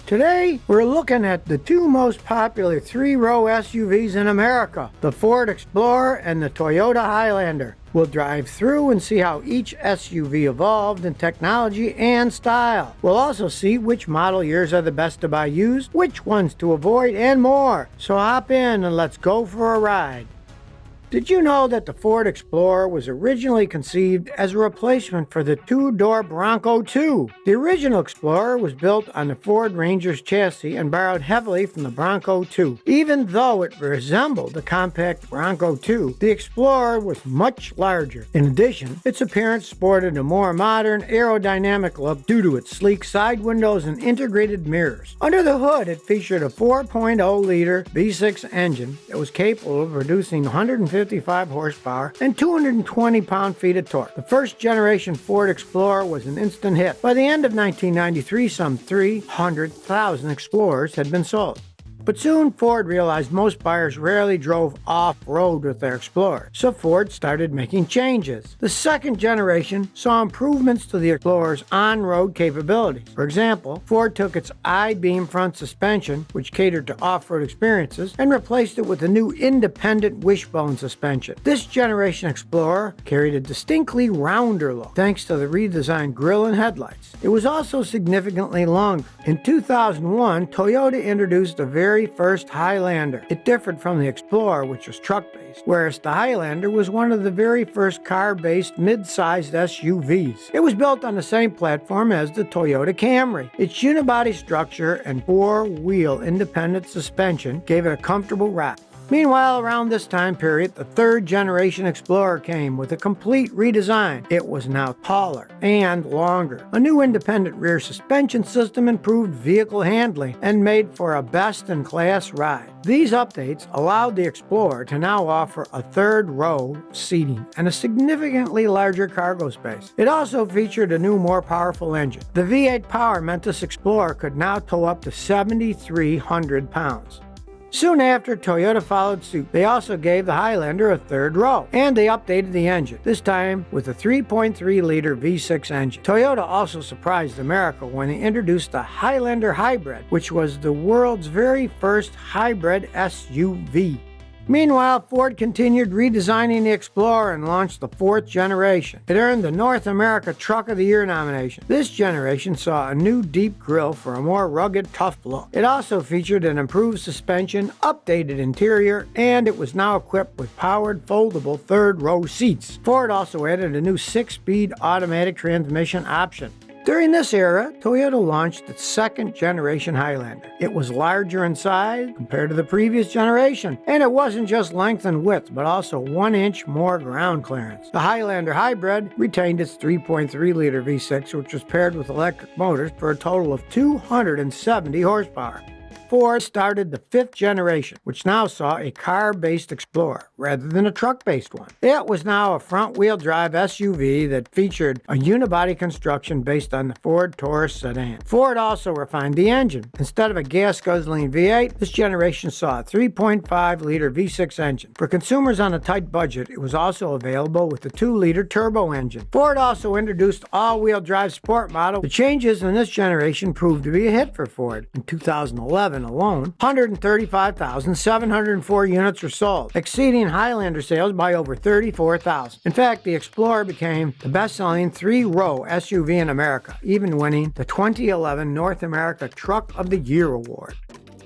Today, we're looking at the two most popular three-row SUVs in America, the Ford Explorer and the Toyota Highlander. We'll drive through and see how each SUV evolved in technology and style. We'll also see which model years are the best to buy used, which ones to avoid, and more. So hop in and let's go for a ride. Did you know that the Ford Explorer was originally conceived as a replacement for the two-door Bronco II? The original Explorer was built on the Ford Ranger's chassis and borrowed heavily from the Bronco II. Even though it resembled the compact Bronco II, the Explorer was much larger. In addition, its appearance sported a more modern, aerodynamic look due to its sleek side windows and integrated mirrors. Under the hood, it featured a 4.0-liter V6 engine that was capable of producing 155 horsepower and 220 pound-feet of torque. The first generation Ford Explorer was an instant hit. By the end of 1993, some 300,000 Explorers had been sold. But soon Ford realized most buyers rarely drove off-road with their Explorer, so Ford started making changes. The second generation saw improvements to the Explorer's on-road capabilities. For example, Ford took its I-beam front suspension, which catered to off-road experiences, and replaced it with a new independent wishbone suspension. This generation Explorer carried a distinctly rounder look, thanks to the redesigned grille and headlights. It was also significantly longer. In 2001, Toyota introduced a very first Highlander. It differed from the Explorer, which was truck-based, whereas the Highlander was one of the very first car-based mid-sized SUVs. It was built on the same platform as the Toyota Camry. Its unibody structure and four-wheel independent suspension gave it a comfortable ride. Meanwhile, around this time period, the third generation Explorer came with a complete redesign. It was now taller and longer. A new independent rear suspension system improved vehicle handling and made for a best-in-class ride. These updates allowed the Explorer to now offer a third-row seating and a significantly larger cargo space. It also featured a new, more powerful engine. The V8 power meant this Explorer could now tow up to 7,300 pounds. Soon after, Toyota followed suit. They also gave the Highlander a third row, and they updated the engine, this time with a 3.3-liter V6 engine. Toyota also surprised America when they introduced the Highlander Hybrid, which was the world's very first hybrid SUV. Meanwhile, Ford continued redesigning the Explorer and launched the fourth generation. It earned the North America Truck of the Year nomination. This generation saw a new deep grille for a more rugged, tough look. It also featured an improved suspension, updated interior, and it was now equipped with powered, foldable third-row seats. Ford also added a new 6-speed automatic transmission option. During this era, Toyota launched its second generation Highlander. It was larger in size compared to the previous generation, and it wasn't just length and width, but also 1 inch more ground clearance. The Highlander Hybrid retained its 3.3-liter V6, which was paired with electric motors for a total of 270 horsepower. Ford started the fifth generation, which now saw a car-based Explorer rather than a truck-based one. It was now a front-wheel drive SUV that featured a unibody construction based on the Ford Taurus sedan. Ford also refined the engine. Instead of a gas-guzzling V8, this generation saw a 3.5-liter V6 engine. For consumers on a tight budget, it was also available with the 2-liter turbo engine. Ford also introduced all-wheel drive sport model. The changes in this generation proved to be a hit for Ford. In 2011 alone, 135,704 units were sold, exceeding Highlander sales by over 34,000. In fact, the Explorer became the best-selling three-row SUV in America, even winning the 2011 North America Truck of the Year award.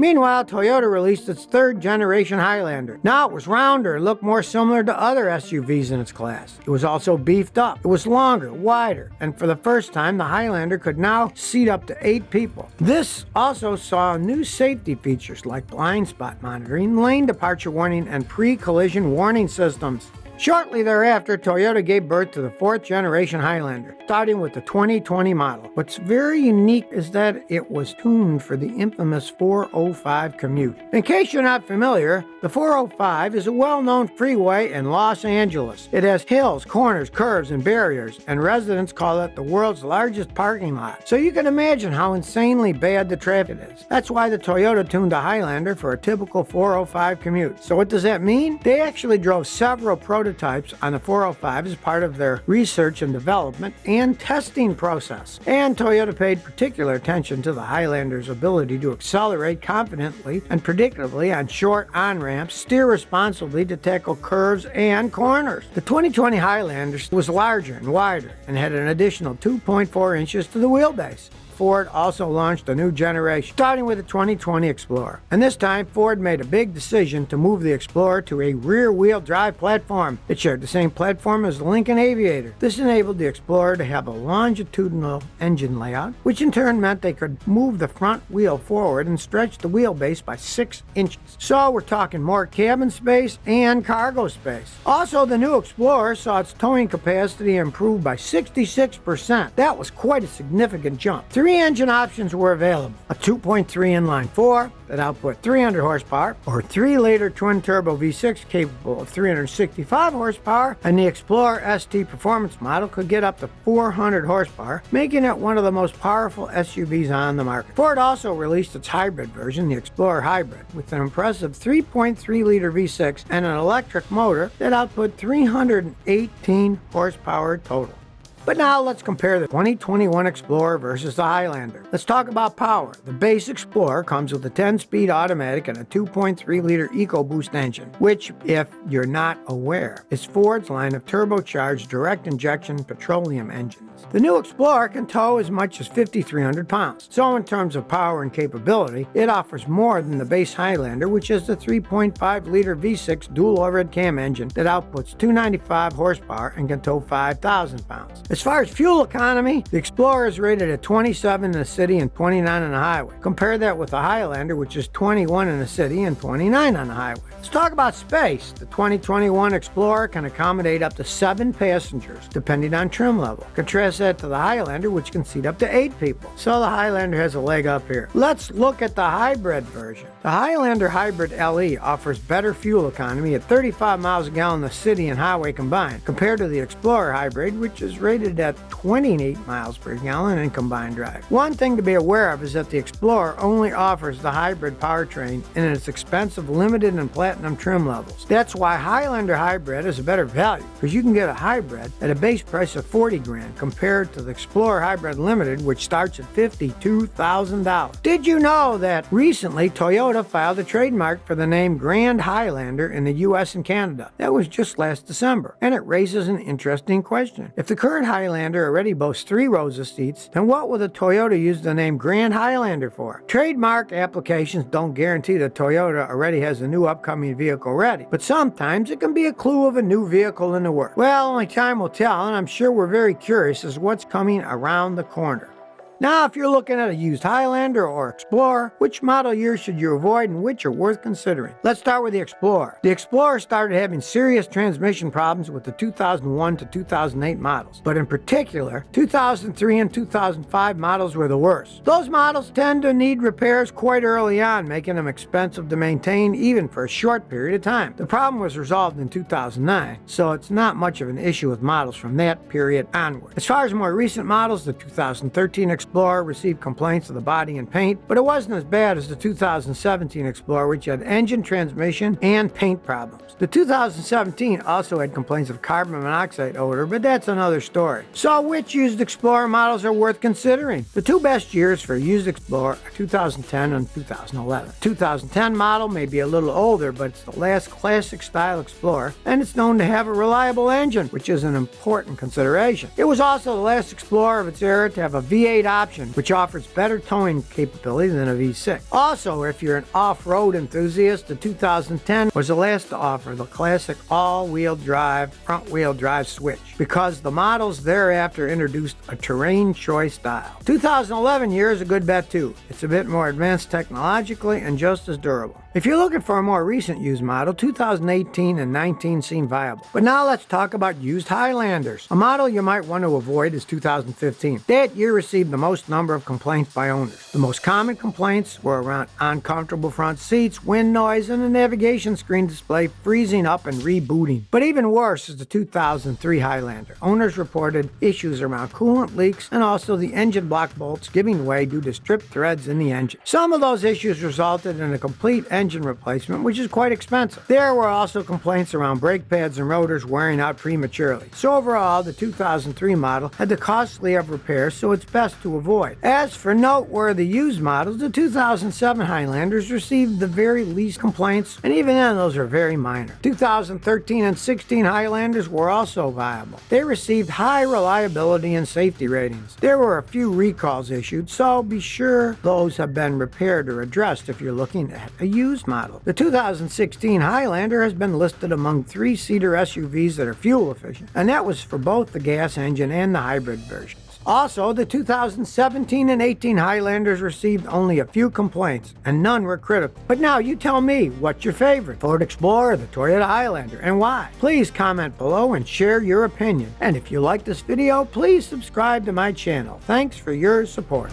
Meanwhile, Toyota released its third-generation Highlander. Now it was rounder and looked more similar to other SUVs in its class. It was also beefed up. It was longer, wider, and for the first time, the Highlander could now seat up to 8 people. This also saw new safety features like blind spot monitoring, lane departure warning, and pre-collision warning systems. Shortly thereafter, Toyota gave birth to the fourth generation Highlander, starting with the 2020 model. What's very unique is that it was tuned for the infamous 405 commute. In case you're not familiar, the 405 is a well-known freeway in Los Angeles. It has hills, corners, curves, and barriers, and residents call it the world's largest parking lot. So you can imagine how insanely bad the traffic is. That's why the Toyota tuned the Highlander for a typical 405 commute. So what does that mean? They actually drove several prototypes prototypes on the 405 as part of their research and development and testing process. And Toyota paid particular attention to the Highlander's ability to accelerate confidently and predictably on short on-ramps, steer responsibly to tackle curves and corners. The 2020 Highlander was larger and wider and had an additional 2.4 inches to the wheelbase. Ford also launched a new generation, starting with the 2020 Explorer. And this time, Ford made a big decision to move the Explorer to a rear-wheel drive platform. It shared the same platform as the Lincoln Aviator. This enabled the Explorer to have a longitudinal engine layout, which in turn meant they could move the front wheel forward and stretch the wheelbase by 6 inches. So we're talking more cabin space and cargo space. Also, the new Explorer saw its towing capacity improve by 66%. That was quite a significant jump. Three engine options were available: a 2.3 inline-4 that output 300 horsepower, or 3-liter twin-turbo V6 capable of 365 horsepower, and the Explorer ST Performance model could get up to 400 horsepower, making it one of the most powerful SUVs on the market. Ford also released its hybrid version, the Explorer Hybrid, with an impressive 3.3-liter V6 and an electric motor that output 318 horsepower total. But now let's compare the 2021 Explorer versus the Highlander. Let's talk about power. The base Explorer comes with a 10-speed automatic and a 2.3-liter EcoBoost engine, which, if you're not aware, is Ford's line of turbocharged direct-injection petroleum engines. The new Explorer can tow as much as 5,300 pounds. So in terms of power and capability, it offers more than the base Highlander, which is the 3.5-liter V6 dual overhead cam engine that outputs 295 horsepower and can tow 5,000 pounds. As far as fuel economy, the Explorer is rated at 27 in the city and 29 on the highway. Compare that with the Highlander, which is 21 in the city and 29 on the highway. Let's talk about space. The 2021 Explorer can accommodate up to 7 passengers, depending on trim level. Contrast that to the Highlander, which can seat up to 8 people. So the Highlander has a leg up here. Let's look at the hybrid version. The Highlander Hybrid LE offers better fuel economy at 35 miles a gallon in the city and highway combined, compared to the Explorer Hybrid, which is rated at 28 miles per gallon in combined drive. One thing to be aware of is that the Explorer only offers the hybrid powertrain in its expensive limited and platinum trim levels. That's why Highlander Hybrid is a better value, because you can get a hybrid at a base price of $40,000 compared to the Explorer Hybrid Limited, which starts at $52,000. Did you know that recently Toyota filed a trademark for the name Grand Highlander in the US and Canada? That was just last December, and it raises an interesting question. If the current Highlander already boasts 3 rows of seats, then what will the Toyota use the name Grand Highlander for? Trademark applications don't guarantee that Toyota already has a new upcoming vehicle ready, but sometimes it can be a clue of a new vehicle in the works. Well, only time will tell, and I'm sure we're very curious as to what's coming around the corner. Now, if you're looking at a used Highlander or Explorer, which model year should you avoid and which are worth considering? Let's start with the Explorer. The Explorer started having serious transmission problems with the 2001 to 2008 models, but in particular, 2003 and 2005 models were the worst. Those models tend to need repairs quite early on, making them expensive to maintain even for a short period of time. The problem was resolved in 2009, so it's not much of an issue with models from that period onward. As far as more recent models, the 2013 Explorer received complaints of the body and paint, but it wasn't as bad as the 2017 Explorer, which had engine, transmission, and paint problems. The 2017 also had complaints of carbon monoxide odor, but that's another story. So which used Explorer models are worth considering? The 2 best years for a used Explorer are 2010 and 2011. The 2010 model may be a little older, but it's the last classic style Explorer, and it's known to have a reliable engine, which is an important consideration. It was also the last Explorer of its era to have a V8 option, which offers better towing capability than a V6. Also, if you're an off-road enthusiast, the 2010 was the last to offer the classic all-wheel drive, front-wheel drive switch, because the models thereafter introduced a terrain choice style. 2011 year is a good bet too. It's a bit more advanced technologically and just as durable. If you're looking for a more recent used model, 2018 and 19 seem viable. But now let's talk about used Highlanders. A model you might want to avoid is 2015. That year received the most number of complaints by owners. The most common complaints were around uncomfortable front seats, wind noise, and the navigation screen display freezing up and rebooting. But even worse is the 2003 Highlander. Owners reported issues around coolant leaks and also the engine block bolts giving way due to stripped threads in the engine. Some of those issues resulted in a complete engine engine replacement, which is quite expensive. There were also complaints around brake pads and rotors wearing out prematurely. So overall, the 2003 model had the costly of repairs, so it's best to avoid. As for noteworthy used models, the 2007 Highlanders received the very least complaints, and even then those are very minor. 2013 and 16 Highlanders were also viable. They received high reliability and safety ratings. There were a few recalls issued, so be sure those have been repaired or addressed if you're looking at a used model. The 2016 Highlander has been listed among 3-seater SUVs that are fuel efficient, and that was for both the gas engine and the hybrid versions. Also, the 2017 and 18 Highlanders received only a few complaints, and none were critical. But now you tell me, what's your favorite, Ford Explorer or the Toyota Highlander, and why? Please comment below and share your opinion. And if you like this video, please subscribe to my channel. Thanks for your support.